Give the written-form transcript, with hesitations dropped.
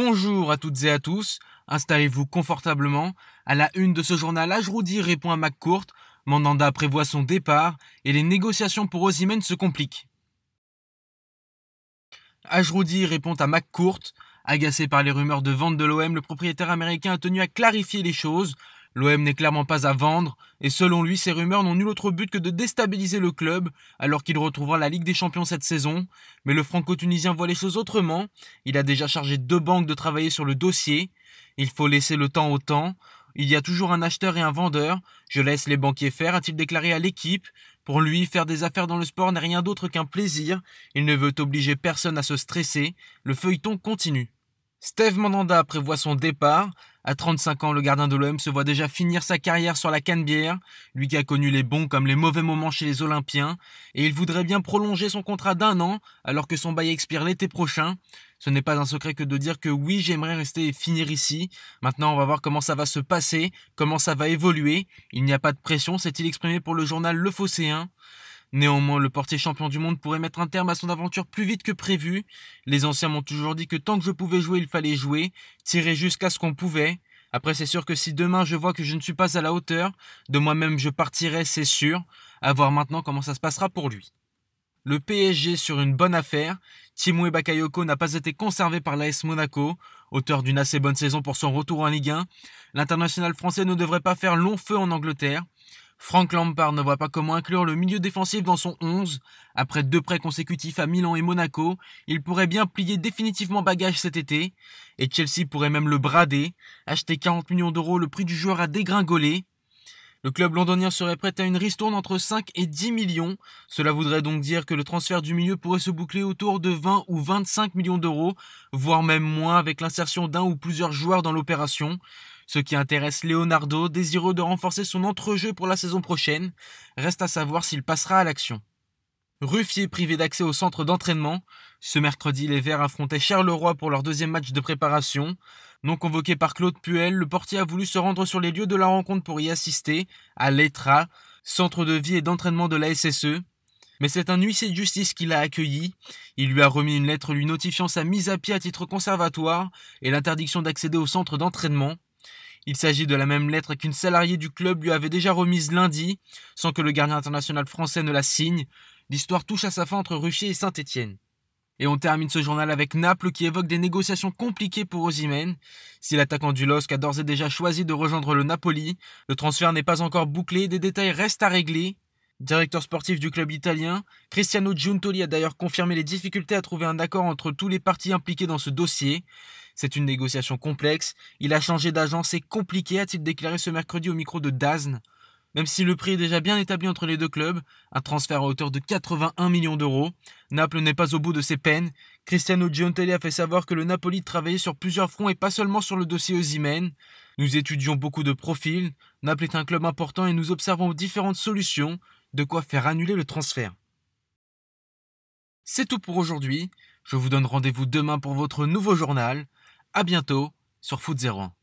Bonjour à toutes et à tous, installez-vous confortablement. À la une de ce journal, Ajroudi répond à McCourt, Mandanda prévoit son départ et les négociations pour Osimhen se compliquent. Ajroudi répond à McCourt, agacé par les rumeurs de vente de l'OM, le propriétaire américain a tenu à clarifier les choses. L'OM n'est clairement pas à vendre, et selon lui, ces rumeurs n'ont nul autre but que de déstabiliser le club, alors qu'il retrouvera la Ligue des Champions cette saison. Mais le franco-tunisien voit les choses autrement. Il a déjà chargé 2 banques de travailler sur le dossier. Il faut laisser le temps au temps. Il y a toujours un acheteur et un vendeur. Je laisse les banquiers faire, a-t-il déclaré à l'équipe. Pour lui, faire des affaires dans le sport n'est rien d'autre qu'un plaisir. Il ne veut obliger personne à se stresser. Le feuilleton continue. Steve Mandanda prévoit son départ. À 35 ans, le gardien de l'OM se voit déjà finir sa carrière sur la canebière, lui qui a connu les bons comme les mauvais moments chez les Olympiens, et il voudrait bien prolonger son contrat d'1 an alors que son bail expire l'été prochain. Ce n'est pas un secret que de dire que oui, j'aimerais rester et finir ici. Maintenant, on va voir comment ça va se passer, comment ça va évoluer. Il n'y a pas de pression, s'est-il exprimé pour le journal Le Phocéen. Néanmoins, le portier champion du monde pourrait mettre un terme à son aventure plus vite que prévu. Les anciens m'ont toujours dit que tant que je pouvais jouer, il fallait jouer, tirer jusqu'à ce qu'on pouvait. Après, c'est sûr que si demain je vois que je ne suis pas à la hauteur, de moi-même je partirai, c'est sûr. À voir maintenant comment ça se passera pour lui. Le PSG sur une bonne affaire. Timothy Bakayoko n'a pas été conservé par l'AS Monaco, auteur d'une assez bonne saison pour son retour en Ligue 1. L'international français ne devrait pas faire long feu en Angleterre. Frank Lampard ne voit pas comment inclure le milieu défensif dans son 11. Après 2 prêts consécutifs à Milan et Monaco, il pourrait bien plier définitivement bagage cet été. Et Chelsea pourrait même le brader. Acheter 40 millions d'euros, le prix du joueur a dégringolé. Le club londonien serait prêt à une ristourne entre 5 et 10 millions. Cela voudrait donc dire que le transfert du milieu pourrait se boucler autour de 20 ou 25 millions d'euros, voire même moins avec l'insertion d'un ou plusieurs joueurs dans l'opération. Ce qui intéresse Leonardo, désireux de renforcer son entrejeu pour la saison prochaine. Reste à savoir s'il passera à l'action. Ruffier privé d'accès au centre d'entraînement. Ce mercredi, les Verts affrontaient Charleroi pour leur 2e match de préparation. Non convoqué par Claude Puel, le portier a voulu se rendre sur les lieux de la rencontre pour y assister, à l'ETRA, centre de vie et d'entraînement de la SSE. Mais c'est un huissier de justice qui l'a accueilli. Il lui a remis une lettre lui notifiant sa mise à pied à titre conservatoire et l'interdiction d'accéder au centre d'entraînement. Il s'agit de la même lettre qu'une salariée du club lui avait déjà remise lundi, sans que le gardien international français ne la signe. L'histoire touche à sa fin entre Ruffier et Saint-Étienne. Et on termine ce journal avec Naples qui évoque des négociations compliquées pour Osimhen. Si l'attaquant du LOSC a d'ores et déjà choisi de rejoindre le Napoli, le transfert n'est pas encore bouclé, des détails restent à régler. Directeur sportif du club italien, Cristiano Giuntoli a d'ailleurs confirmé les difficultés à trouver un accord entre tous les parties impliquées dans ce dossier. C'est une négociation complexe, il a changé d'agent, c'est compliqué, a-t-il déclaré ce mercredi au micro de DAZN. Même si le prix est déjà bien établi entre les deux clubs, un transfert à hauteur de 81 millions d'euros, Naples n'est pas au bout de ses peines. Cristiano Giuntoli a fait savoir que le Napoli travaillait sur plusieurs fronts et pas seulement sur le dossier Osimhen. Nous étudions beaucoup de profils, Naples est un club important et nous observons différentes solutions, de quoi faire annuler le transfert. C'est tout pour aujourd'hui, je vous donne rendez-vous demain pour votre nouveau journal. À bientôt sur Foot 01.